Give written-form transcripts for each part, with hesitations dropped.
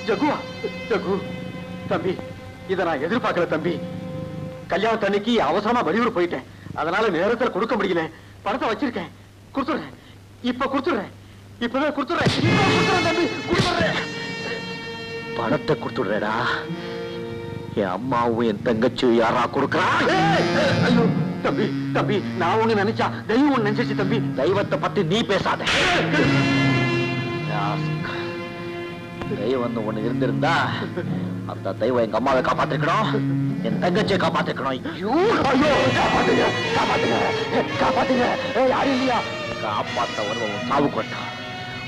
ஜகுவா, ஜகு தம்பி, இத நான் எதிர்பார்க்கல தம்பி. கல்யாணத்து அன்னைக்கு அவசரமா வெளியூர் போயிட்டேன். அதனால நேரத்துல கொடுக்க முடியல. பணத்தை வச்சிருக்கேன், கொடுத்துறேன். இப்ப கொடுத்துறேன், இப்பவே கொடுத்துறேன் தம்பி, கொடுத்துறேன். பணத்தை கொடுத்துடுறேடா. என் அம்மாவும் என் தங்கச்சியும் யாரா கொடுக்கறா? ஐயோ தம்பி, தம்பி, நான் ஒண்ணு நினைச்சா தெய்வம் ஒண்ணு நினைச்சிச்சு தம்பி. தெய்வத்தை பத்தி நீ பேசாத. தெய்வம் ஒண்ணு இருந்திருந்தா அந்த தெய்வம் எங்க அம்மாவை காப்பாத்திருக்கணும், என் தங்கச்சியை காப்பாத்திருக்கணும். ஐயோ ஐயோ, காப்பாத்துங்க, காப்பாத்துங்க, காப்பாத்துங்க. யாரும் இல்லையா? காப்பாத்த வருவ உன் சாவு கொட்டான்.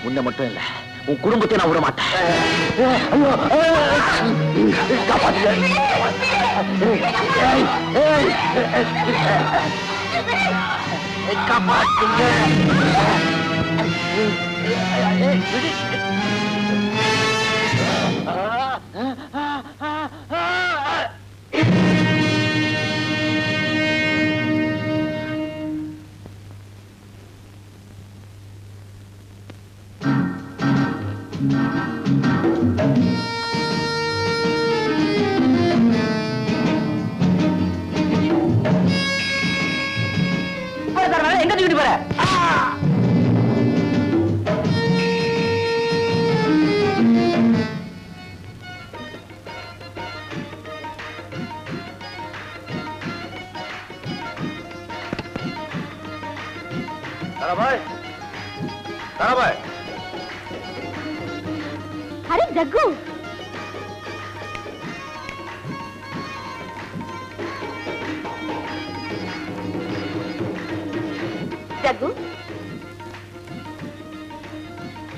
உன்னை மட்டும் இல்ல, உன் குடும்பத்தை நான் விட மாட்டேன். ஐயோ, காப்பாத்துங்க. காப்பாத்துங்க. எங்க தூக்கிட்டு போற? ताराबाई, ताराबाई। अरे जग्गू, जग्गू,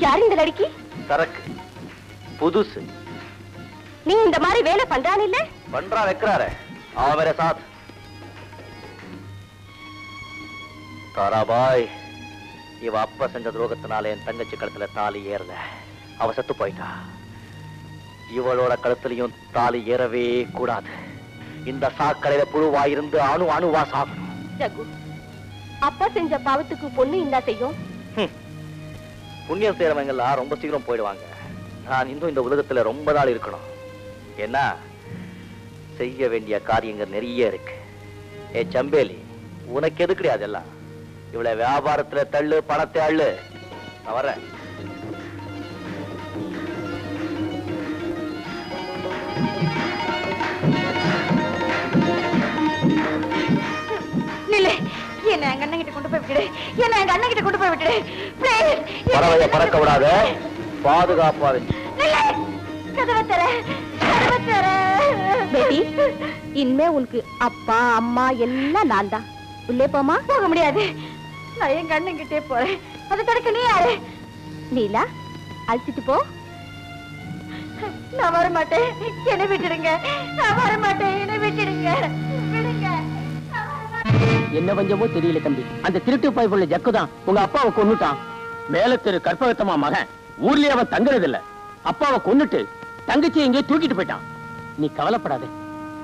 यार இந்த लड़की? சரக்கு, புதுசு. நீ இந்த மாதிரி வேலை பண்றான் இல்ல? பண்றா வைக்கிறாரே, ஆ मेरे साथ। ताराबाई, இவ அப்ப செஞ்ச துரோகத்தினால என் தங்கச்சி கழுத்துல தாலி ஏறல, அவ செத்து போயிட்டா. இவளோட கழுத்துலயும் தாலி ஏறவே கூடாது. இந்த சாக்கடையில புழுவா இருந்து அணு அணுவா சாகணும். ஜகு, அப்பா செஞ்ச பாவத்துக்கு பொண்ணு இந்த செய்யும். புண்ணியம் செய்யறவங்க எல்லாம் ரொம்ப சீக்கிரம் போயிடுவாங்க. நான் இன்னும் இந்த உலகத்துல ரொம்ப நாள் இருக்கணும். என்ன செய்ய வேண்டிய காரியங்கள் நிறைய இருக்கு. ஏ சம்பேலி, உனக்கு எது கிடையாது எல்லாம். இவ்வளவு வியாபாரத்துல தள்ளு, பணத்தை அள்ளு. நான் வரேன். என்ன எங்க அண்ணன் கிட்ட கொண்டு போய் விட்டுடு, என்ன எங்க அண்ணன் கிட்ட கொண்டு போய் விட்டுடு. பறவைய பறக்க விடாத, பாதுகாப்பா கதவை தர, கதவை தர. பேட்டி, இனிமே உனக்கு அப்பா அம்மா எல்லாம் நான் தான். உள்ளே போமா? போக முடியாது. நான் எங்க அண்ணன் கிட்டே போறேன். அதை தடுக்க நீ யாரு? நீலா, அழைச்சிட்டு போ. நான் வர மாட்டேன், என்னை விட்டுடுங்க. நான் வர மாட்டேன், என்னை விட்டுடுங்க. விடுங்க. என்ன வஞ்சமோ தெரியல தம்பி. அந்த திருட்டு பாய்ப்புள்ள ஜக்கு தான் உங்க அப்பாவை கொன்னுட்டான். மேல திரு கற்பகத்தம்மா மகன் ஊர்லயே அவன் தங்குறது இல்ல. அப்பாவை கொன்னுட்டு தங்கச்சி எங்கே தூக்கிட்டு போயிட்டான். நீ கவலைப்படாத,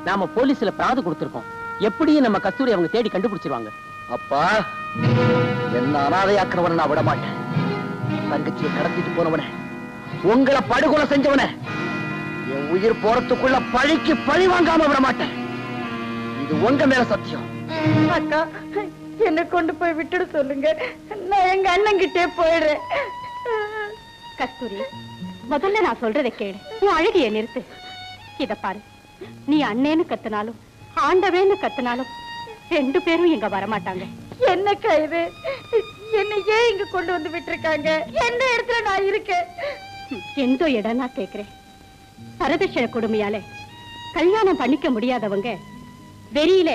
நாம போலீஸ்ல பிராது கொடுத்திருக்கோம். எப்படியும் நம்ம கஸ்தூரி அவங்க தேடி கண்டுபிடிச்சிருவாங்க. அப்பா, என்ன அனாதையாக்குறவன நான் விட மாட்டேன். தங்கச்சியை கடத்திட்டு போனவன, உங்களை படுகொலை செஞ்சவன, என் உயிர் போறதுக்குள்ள பழிக்கு பழி வாங்காம விட மாட்டேன். இது உங்க மேல சத்தியம். அக்கா, என்ன கொண்டு போய் விட்டுடு சொல்லுங்க. நான் எங்க அண்ணன் கிட்டே போயிடுறேன். கஸ்தூரி, முதல்ல நான் சொல்றதை கேளு. உன் அழுகைய நிறுத்து. இத பாரு, நீ அண்ணேன்னு கத்துனாலும் ஆண்டவேன்னு கத்துனாலும் ரெண்டு பேரும் இங்க வரமாட்டாங்க. என்னக்கா இது? என்ன ஏன் இங்க கொண்டு வந்து விட்டுருக்காங்க? எந்த இடத்துல நான் இருக்கேன்? எந்த இடம் நான் கேக்குறேன். வரதட்சணை கொடுமையால கல்யாணம் பண்ணிக்க முடியாதவங்க வெறியில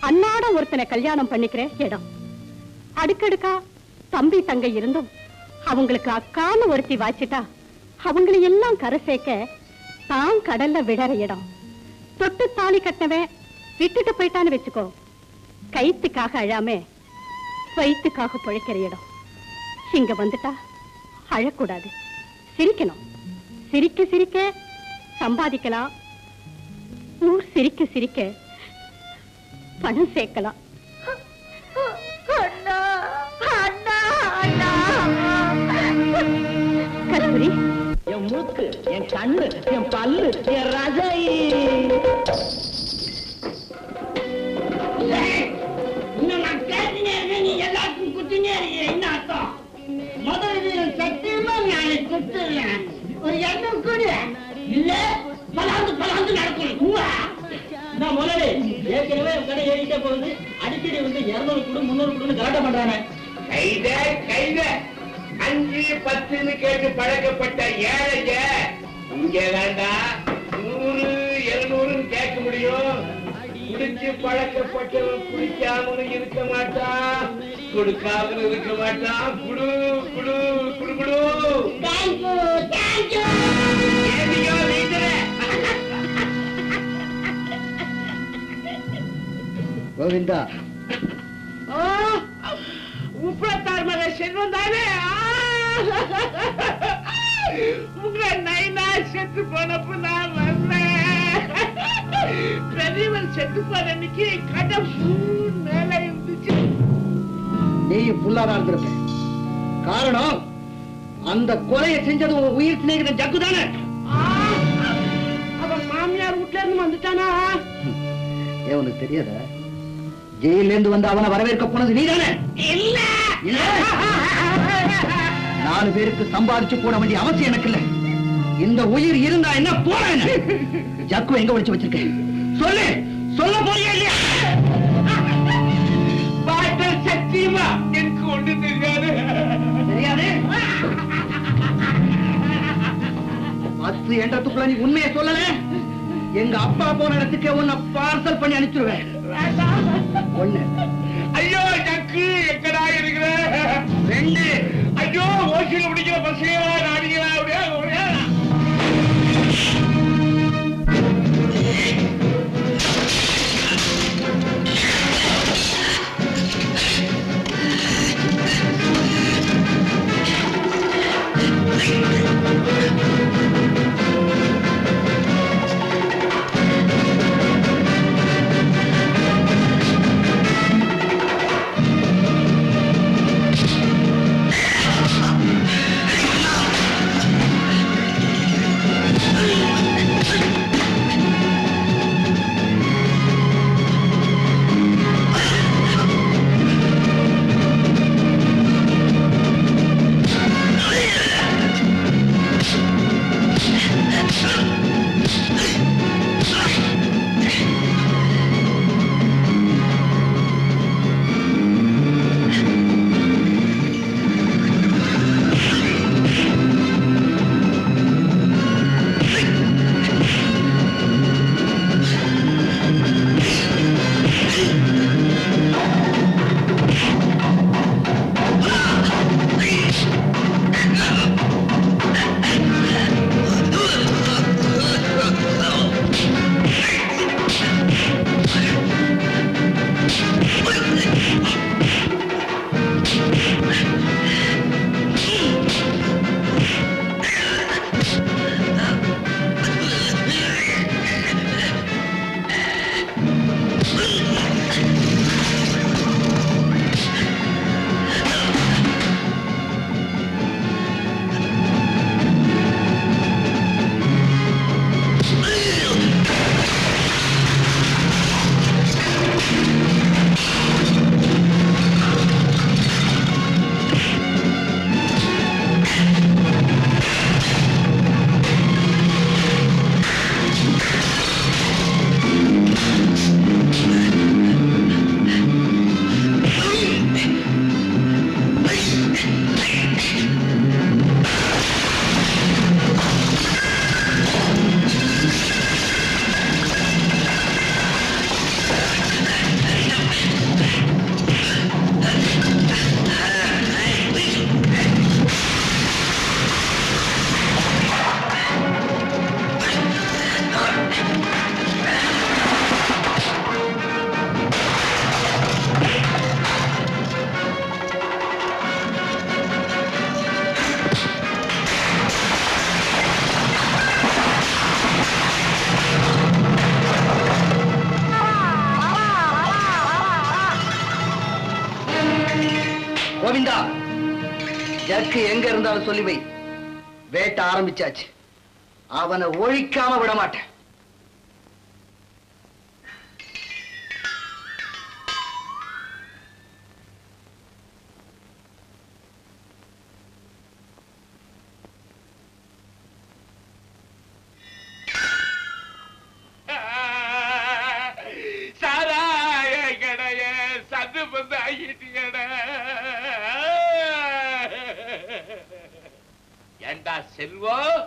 அன்னாட ஒருத்தனை கல்யாணம் பண்ணிக்கிற இடம். அடுக்கடுக்கா தம்பி தங்கை இருந்தும் அவங்களுக்கு அக்கான்னு ஒருத்தி வாச்சிட்டா அவங்களை எல்லாம் கரை சேர்க்க தான் கடல்ல விடற இடம். தொட்டு தாலி கட்டினவன் விட்டுட்டு போயிட்டான்னு வச்சுக்கோ, கைத்துக்காக அழாம வயிற்றுக்காக பிழைக்கிற இடம். இங்க வந்துட்டா அழக்கூடாது, சிரிக்கணும். சிரிக்க சிரிக்க சம்பாதிக்கலாம், ஊர் சிரிக்க சிரிக்க பணம் சேர்க்கலாம். கஸ்தூரி, மூக்கு, என் கண்ணு, என் பல்லு, என் ரஜை. இன்னும் நான் கேட்டுனே இருக்கேன், நீ எல்லாத்துக்கும் குத்தினே இருக்க. என்ன அர்த்தம்? முதல்ல சத்தியமா நான் குத்துறேன். ஒரு எண்ணம் கூட இல்ல, பலாந்து நடக்கணும். நான் முதலே ஏற்கனவே கடை ஏறிட்டே போகுது. அடிக்கடி வந்து 200 கொடு 300 கொடுன்னு கலாட்ட பண்றானே. கைத 5, 10 கேட்டு பழக்கப்பட்ட ஏழைங்க இங்க வேண்டாம் 100, 200 கேட்க முடியும். குடிச்சு பழக்கப்பட்டவன் குடிக்காமலும் இருக்க மாட்டான், கொடுக்காமலும் இருக்க மாட்டான். குடு குடு குடு குடு. ஏதியோ வீட்டுல கோவிந்தா, முப்பத்தாறு மக செல்வம் தானே. உங்க நைனா செத்து போனப்ப நான் வந்தேன். பெரியவன் செத்து போன அன்னைக்கு கடை மேல இருந்துச்சு. நீயும் புல்லாதான் இருந்திருக்க. காரணம், அந்த கொலையை செஞ்சது உன் உயிர் சிநேகிதன் ஜக்கு தானே. அவன் மாமியார் வீட்டுல இருந்து வந்துட்டானா? உனக்கு தெரியாதா? ஜெயில இருந்து வந்து அவனை வரவேற்க போனது நீதானே? இல்ல. 4 பேருக்கு சம்பாதிச்சு போட வேண்டிய அவசியம் எனக்கு இல்ல. இந்த உயிர் இருந்தா என்ன போற என்ன? ஜக்கு எங்க ஒளிச்சு வச்சிருக்க? சொல்லு, சொல்ல போறியா இல்லையா? பாட்டல் சத்தியமா எனக்கு ஒண்ணு தெரியாது. தெரியாது? 10 என்றதுக்குள்ள நீ உண்மையை சொல்லல, எங்க அப்பா போன இடத்துக்கு உன்னை பார்சல் பண்ணி அனுப்பிச்சிருவேன். 1. ஐயோ ஜக்கு எக்கடா இருக்கிற? 2. ஐயோ ஓசியில முடிக்கிற பசங்களா நாடிகளா? அப்படியா? கோவிந்தா, ஜக்கு எங்க இருந்தாலும் சொல்லி வை. வேட்டை ஆரம்பிச்சாச்சு. அவனை ஒழிக்காம விட மாட்டேன். சாராய கடைய சது பந்து ஆகிட்டீங்கட. ஏண்டா செல்வம்,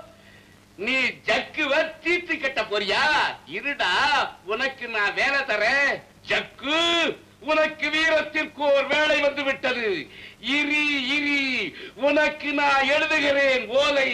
நீ ஜக்குவ தீர்த்து கட்ட போறியா? இருடா, உனக்கு நான் வேலை தரேன். ஜக்கு, உனக்கு வீரத்திற்கு ஒரு வேலை வந்து விட்டது. இரி இரி, உனக்கு நான் எழுதுகிறேன் ஓலை.